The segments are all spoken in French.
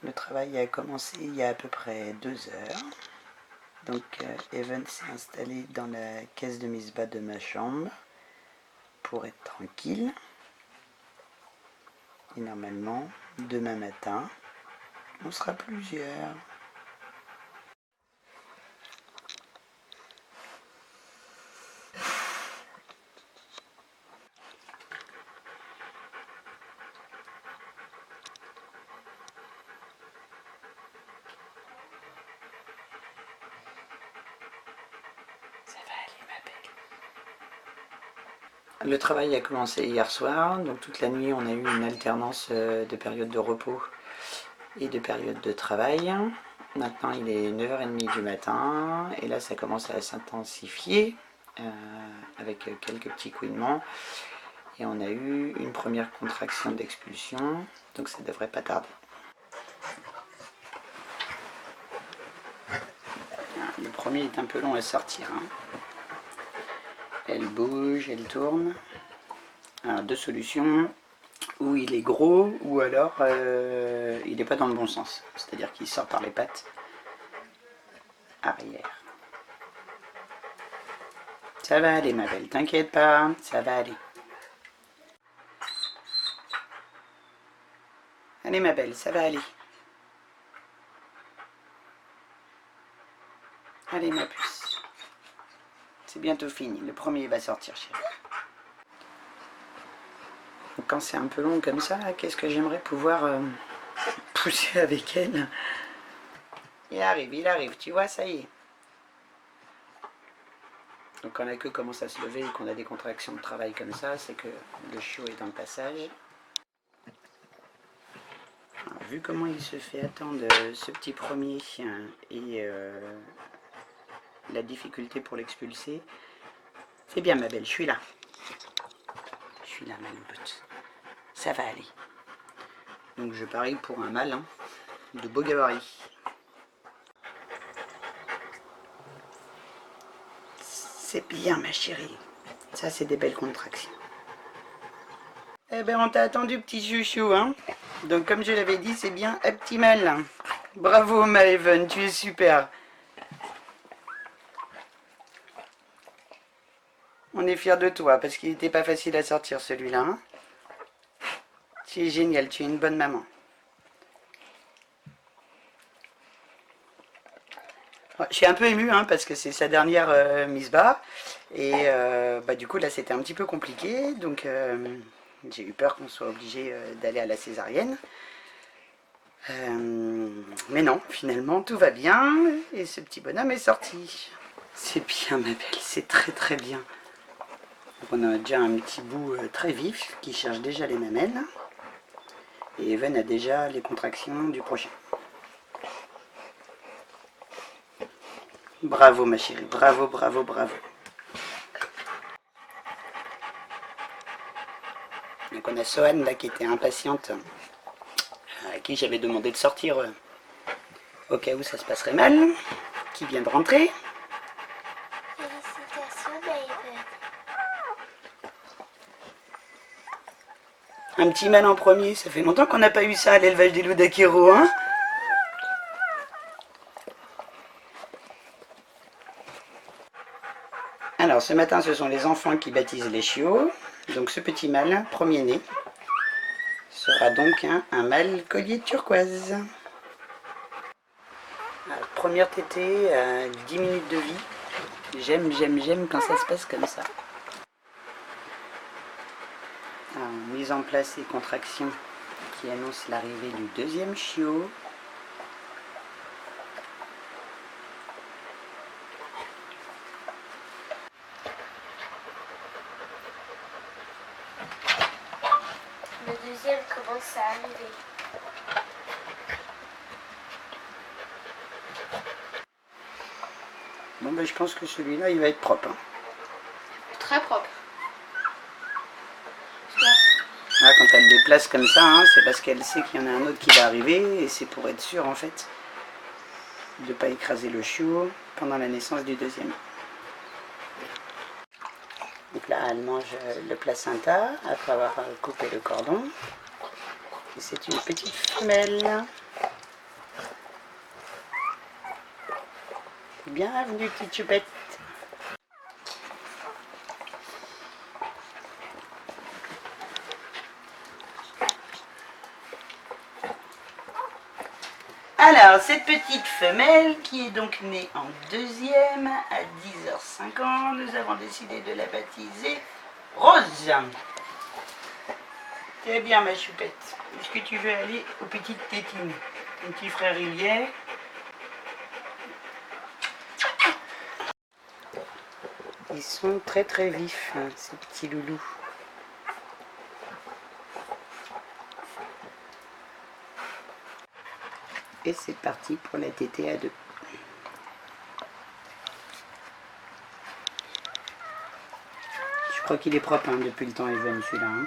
Le travail a commencé il y a à peu près 2 heures. Donc Evan s'est installé dans la caisse de Misbah de ma chambre pour être tranquille. Et normalement, demain matin, on sera plusieurs. Le travail a commencé hier soir, donc toute la nuit on a eu une alternance de périodes de repos et de périodes de travail. Maintenant il est 9h30 du matin et là ça commence à s'intensifier avec quelques petits couinements. Et on a eu une première contraction d'expulsion, donc ça devrait pas tarder. Le premier est un peu long à sortir. Elle bouge, elle tourne. Alors, deux solutions, ou il est gros, ou alors il n'est pas dans le bon sens. C'est-à-dire qu'il sort par les pattes arrière. Ça va aller ma belle, t'inquiète pas, ça va aller. Allez ma belle, ça va aller. Allez ma puce. C'est bientôt fini, le premier va sortir chérie. Quand c'est un peu long comme ça, qu'est-ce que j'aimerais pouvoir pousser avec elle. Il arrive, tu vois, ça y est. Donc quand la queue commence à se lever et qu'on a des contractions de travail comme ça, c'est que le chiot est dans le passage. Alors, vu comment il se fait attendre ce petit premier et la difficulté pour l'expulser, c'est bien ma belle, je suis là. Je suis là ma louloute. Ça va aller. Donc je parie pour un mâle de beau gabarit. C'est bien ma chérie. Ça c'est des belles contractions. Eh ben on t'a attendu petit chouchou Donc comme je l'avais dit, c'est bien optimal. Bravo ma Evan, tu es super. On est fiers de toi parce qu'il n'était pas facile à sortir celui-là. Tu es génial, tu es une bonne maman. Je suis un peu émue parce que c'est sa dernière Misbah. Et du coup là c'était un petit peu compliqué. Donc j'ai eu peur qu'on soit obligé d'aller à la césarienne. Mais non, finalement tout va bien. Et ce petit bonhomme est sorti. C'est bien ma belle, c'est très très bien. Donc on a déjà un petit bout très vif qui cherche déjà les mamelles. Et Evan a déjà les contractions du prochain. Bravo ma chérie, bravo, bravo, bravo. Donc on a Sohan là qui était impatiente, à qui j'avais demandé de sortir au cas où ça se passerait mal, qui vient de rentrer. Félicitations David. Un petit mâle en premier, ça fait longtemps qu'on n'a pas eu ça à l'élevage des loups d'Akiro, Alors ce matin ce sont les enfants qui baptisent les chiots. Donc ce petit mâle, premier-né, sera donc un mâle collier turquoise. Alors, première tétée, 10 minutes de vie. J'aime quand ça se passe comme ça. Alors, mise en place et contractions qui annoncent l'arrivée du deuxième chiot. Le deuxième commence à arriver. Bon ben je pense que celui-là il va être propre. Très propre. Là, quand elle les place comme ça, c'est parce qu'elle sait qu'il y en a un autre qui va arriver et c'est pour être sûr en fait de ne pas écraser le chiot pendant la naissance du deuxième. Donc là elle mange le placenta après avoir coupé le cordon. Et c'est une petite femelle. Bienvenue, petite choupette. Alors, cette petite femelle qui est donc née en deuxième à 10h50, nous avons décidé de la baptiser Rose. C'est bien, ma choupette. Est-ce que tu veux aller aux petites tétines? Ton petit frère il y est. Ils sont très très vifs, hein, ces petits loulous. Et c'est parti pour la tétée à deux. Je crois qu'il est propre hein, depuis le temps Evan celui-là. Hein.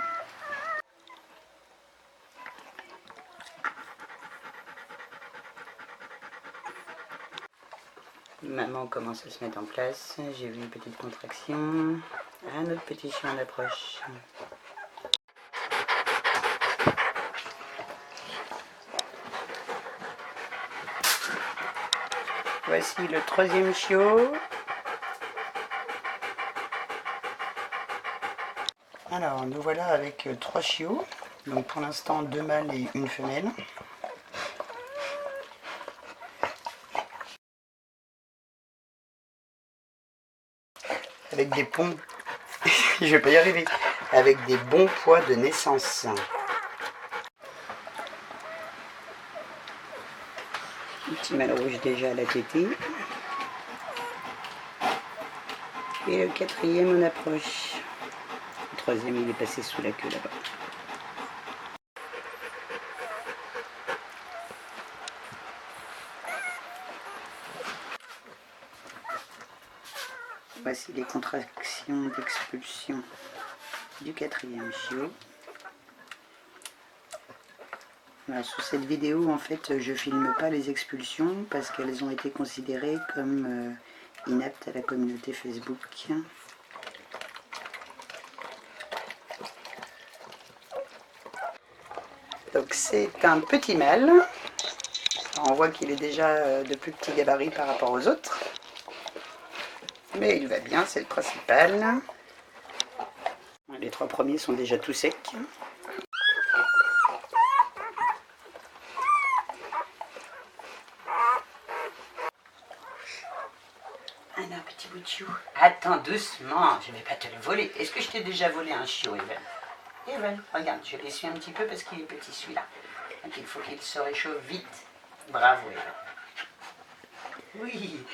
Maman commence à se mettre en place. J'ai vu une petite contraction. Un autre petit chien en approche. Voici le troisième chiot. Alors nous voilà avec 3 chiots. Donc pour l'instant 2 mâles et une femelle. Avec des bons, je vais pas y arriver, avec des bons poids de naissance. Un petit mâle rouge déjà à la tétée. Et le quatrième en approche. Le troisième il est passé sous la queue là-bas. Voici les contractions d'expulsion du quatrième chiot. Alors, sous cette vidéo, en fait, je filme pas les expulsions parce qu'elles ont été considérées comme inaptes à la communauté Facebook. Donc c'est un petit mâle. On voit qu'il est déjà de plus petit gabarit par rapport aux autres. Mais il va bien, c'est le principal. Les 3 premiers sont déjà tout secs. Alors, petit bout de chou. Attends, doucement, je ne vais pas te le voler. Est-ce que je t'ai déjà volé un chiot, Evan? Evan, regarde, je l'essuie un petit peu parce qu'il est petit celui-là. Donc il faut qu'il se réchauffe vite. Bravo, Evan. Oui,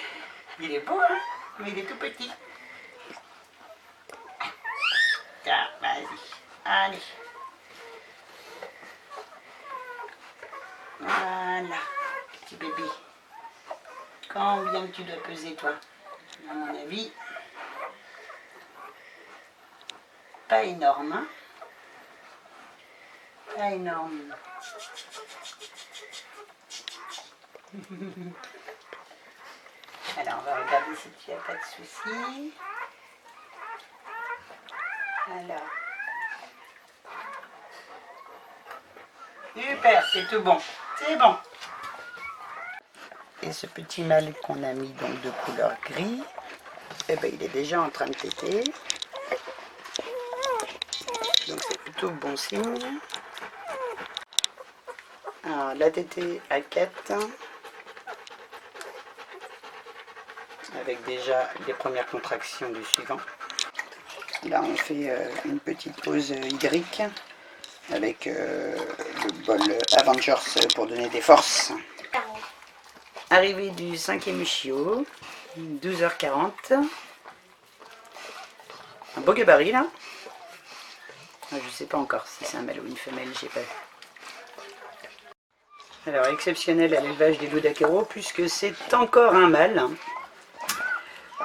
il est beau, hein? Mais il est tout petit. Tiens, vas-y. Allez. Voilà, petit bébé. Combien tu dois peser, toi? À mon avis, pas énorme. Hein? Pas énorme. Alors, on va regarder si tu n'as pas de soucis. Alors. Super, c'est tout bon. C'est bon. Et ce petit mâle qu'on a mis donc de couleur gris, eh ben, il est déjà en train de téter. Donc c'est plutôt bon signe. Alors la tétée à 4. Avec déjà les premières contractions du suivant. Là on fait une petite pause Y avec le bol Avengers pour donner des forces. Arrivée du 5e chiot, 12h40. Un beau gabarit là. Je sais pas encore si c'est un mâle ou une femelle, j'ai pas vu. Alors exceptionnel à l'élevage des loups d'Aquero puisque c'est encore un mâle.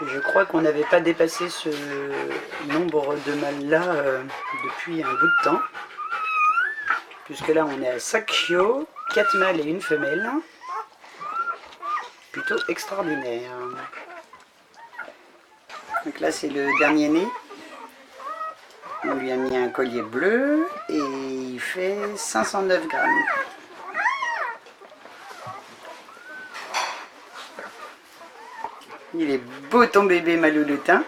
Je crois qu'on n'avait pas dépassé ce nombre de mâles là depuis un bout de temps. Puisque là on est à 5 chiots, 4 mâles et une femelle. Plutôt extraordinaire. Donc là c'est le dernier né. On lui a mis un collier bleu et il fait 509 grammes. Il est beau ton bébé Malouloutin.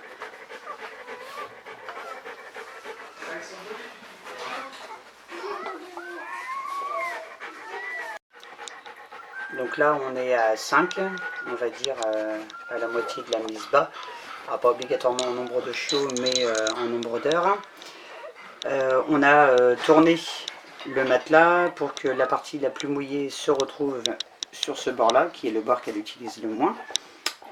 Donc là on est à 5, on va dire à la moitié de la mise bas. Alors, pas obligatoirement en nombre de chiots mais en nombre d'heures. On a tourné le matelas pour que la partie la plus mouillée se retrouve sur ce bord là, qui est le bord qu'elle utilise le moins,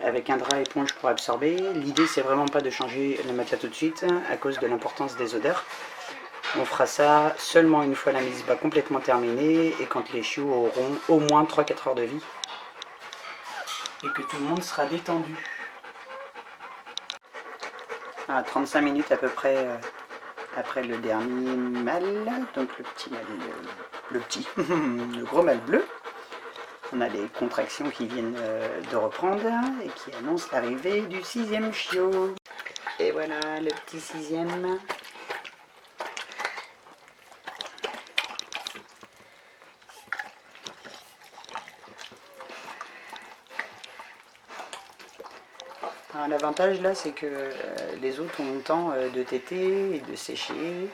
avec un drap éponge pour absorber. L'idée c'est vraiment pas de changer le matelas tout de suite à cause de l'importance des odeurs. On fera ça seulement une fois la mise bas complètement terminée et quand les chiots auront au moins 3-4 heures de vie et que tout le monde sera détendu. À 35 minutes à peu près après le dernier mâle, donc le petit mâle, le gros mâle bleu. On a les contractions qui viennent de reprendre et qui annoncent l'arrivée du 6e chiot. Et voilà le petit 6e. L'avantage là c'est que les autres ont le temps de téter et de sécher.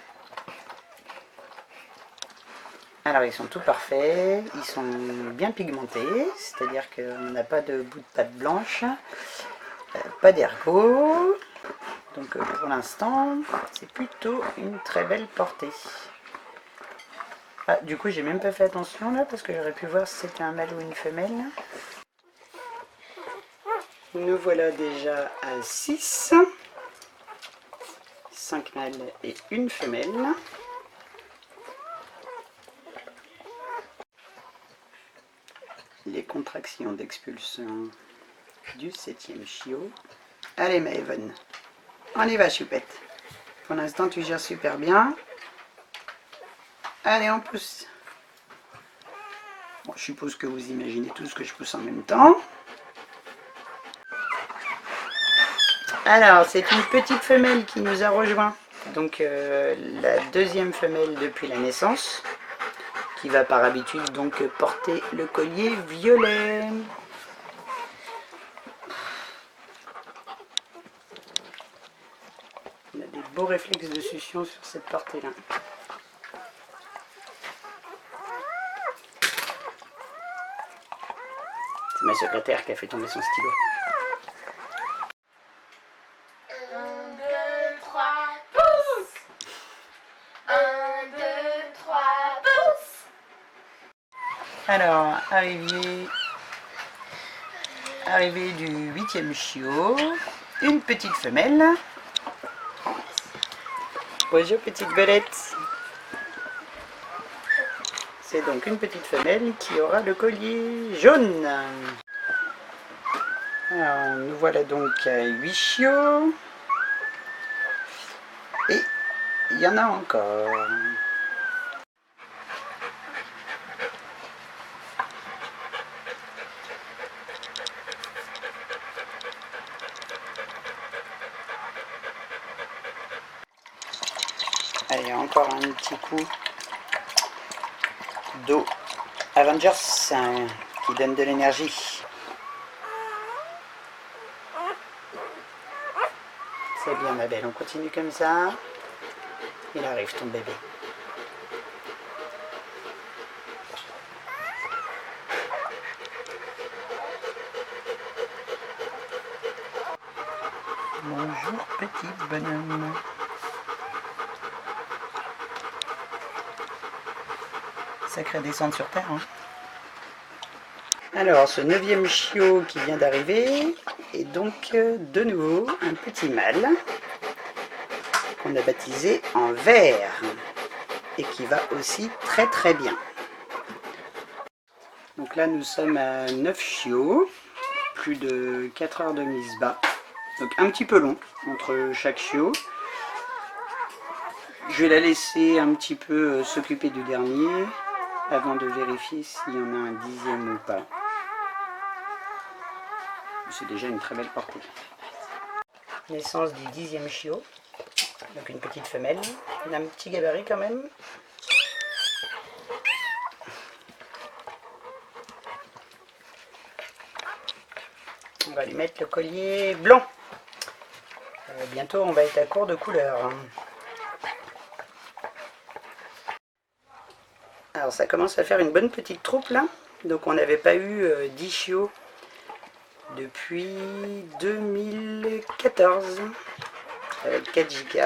Alors ils sont tout parfaits, ils sont bien pigmentés, c'est-à-dire qu'on n'a pas de bout de pâte blanche, pas d'ergot. Donc pour l'instant c'est plutôt une très belle portée. Ah, du coup j'ai même pas fait attention là parce que j'aurais pu voir si c'était un mâle ou une femelle. Nous voilà déjà à 6, 5 mâles et une femelle. Les contractions d'expulsion du 7e chiot. Allez Maëven, on y va choupette. Pour l'instant tu gères super bien. Allez on pousse. Bon, je suppose que vous imaginez tous que je pousse en même temps. Alors, c'est une petite femelle qui nous a rejoint. Donc, la deuxième femelle depuis la naissance, qui va par habitude donc porter le collier violet. On a des beaux réflexes de succion sur cette portée-là. C'est ma secrétaire qui a fait tomber son stylo. 1, 2, 3, pousse. 1, 2, 3, pousse. Alors, arrivée du 8e chiot, une petite femelle. Bonjour petite belette. C'est donc une petite femelle qui aura le collier jaune. Alors, nous voilà donc à 8 chiots. Et il y en a encore. Allez, encore un petit coup d'eau Avengers qui donne de l'énergie. C'est bien ma belle, on continue comme ça. Il arrive ton bébé. Bonjour petit bonhomme. Sacrée descente sur terre, hein. Alors, ce 9e chiot qui vient d'arriver est donc de nouveau un petit mâle qu'on a baptisé en vert et qui va aussi très très bien. Donc là, nous sommes à 9 chiots, plus de 4 heures de mise bas, donc un petit peu long entre chaque chiot. Je vais la laisser un petit peu s'occuper du dernier avant de vérifier s'il y en a un 10e ou pas. C'est déjà une très belle portée. Naissance du 10e chiot, donc une petite femelle, il a un petit gabarit quand même. On va lui mettre le collier blanc. Bientôt, on va être à court de couleurs. Alors, ça commence à faire une bonne petite troupe là. Donc, on n'avait pas eu 10 chiots depuis 2014 avec 4 JK.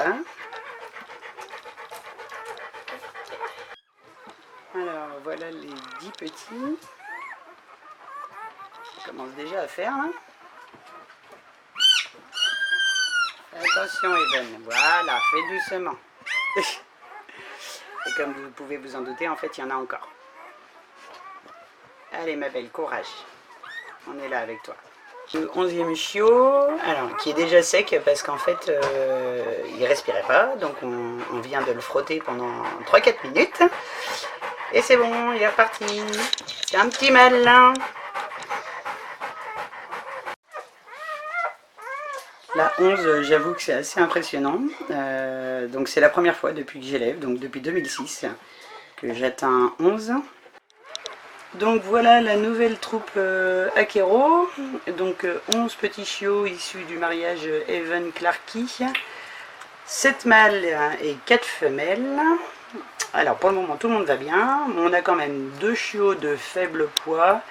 Alors, voilà les 10 petits. Ça commence déjà à faire. Hein. Attention, Evan. Voilà, fais doucement. Et comme vous pouvez vous en douter, en fait, il y en a encore. Allez, ma belle, courage. On est là avec toi. Le 11e chiot, alors, qui est déjà sec parce qu'en fait, il respirait pas. Donc, on vient de le frotter pendant 3-4 minutes. Et c'est bon, il est reparti. C'est un petit mâle, hein. La 11, j'avoue que c'est assez impressionnant. Donc c'est la première fois depuis que j'élève, donc depuis 2006, que j'atteins 11. Donc voilà la nouvelle troupe Akero. Donc 11 petits chiots issus du mariage Evan Clarkey. 7 mâles et 4 femelles. Alors pour le moment tout le monde va bien. On a quand même 2 chiots de faible poids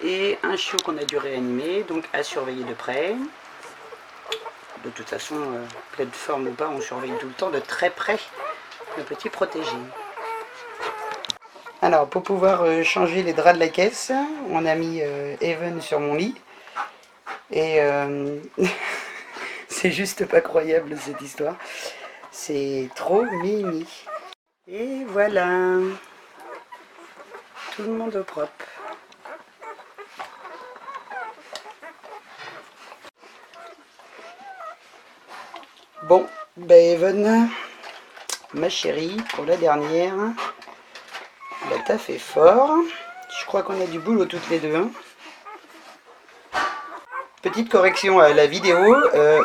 et un chiot qu'on a dû réanimer, donc à surveiller de près. De toute façon, pleine forme ou pas, on surveille tout le temps de très près le petit protégé. Alors, pour pouvoir changer les draps de la caisse, on a mis Evan sur mon lit. Et c'est juste pas croyable cette histoire. C'est trop mimi. Et voilà. Tout le monde au propre. Bon, ben Evan, ma chérie, pour la dernière, bah, t'as fait fort. Je crois qu'on a du boulot toutes les deux. Hein. Petite correction à la vidéo,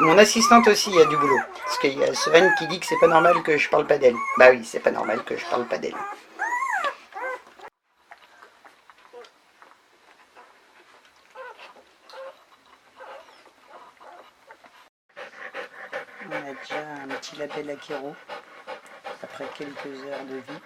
mon assistante aussi a du boulot. Parce qu'il y a Sven qui dit que c'est pas normal que je parle pas d'elle. Bah oui, c'est pas normal que je parle pas d'elle. On a déjà un petit label Akero après quelques heures de vie.